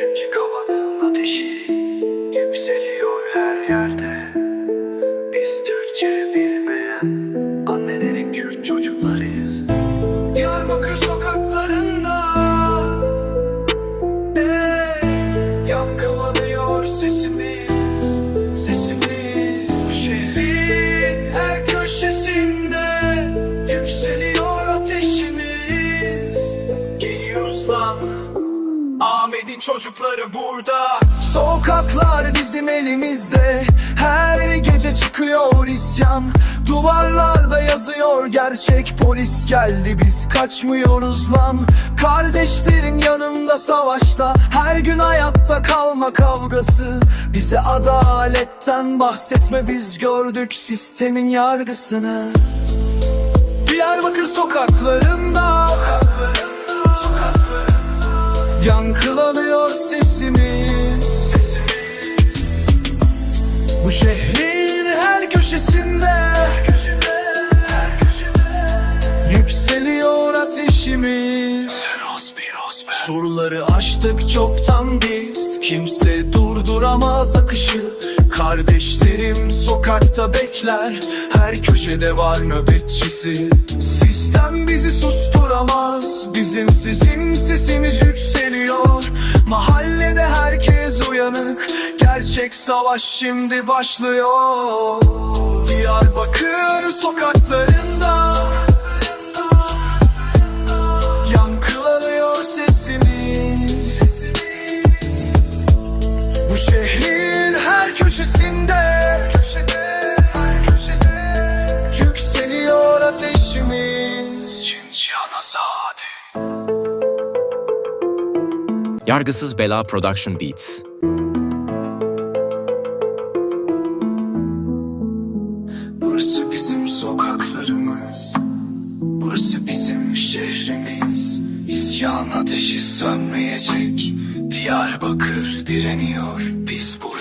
Örümcek havanın ateşi yükseliyor her yerde. Biz Türkçe bilmeyen annelerin Kürt çocuklarıyız. Diyarbakır sokaklarında yankılanıyor sesimiz, sesimiz. Şehrin her köşesinde yükseliyor ateşimiz. Geliyoruz lan, Ahmet'in çocukları burada. Sokaklar bizim elimizde, her gece çıkıyor isyan. Duvarlarda yazıyor gerçek, polis geldi biz kaçmıyoruz lan. Kardeşlerin yanında savaşta, her gün hayatta kalma kavgası. Bize adaletten bahsetme, biz gördük sistemin yargısını. Diyarbakır sokaklarında yankılanıyor sesimiz. Bu şehrin her köşesinde yükseliyor ateşimiz. Surları aştık çoktan biz, kimse durduramaz akışı. Kardeşlerim sokakta bekler, her köşede var nöbetçisi. Sistem bizi susturamaz, bizim sizin sesimiz yükseliyor. Mahallede herkes uyanık, gerçek savaş şimdi başlıyor. Diyarbakır sokaklarında yankılanıyor sesimiz. Bu şehrin her köşesinde yükseliyor ateşimiz. Cihan Azadi. Yargısız Bela Production Beats. Burası bizim sokaklarımız, burası bizim şehrimiz. İsyan ateşi sönmeyecek, Diyarbakır direniyor, biz bu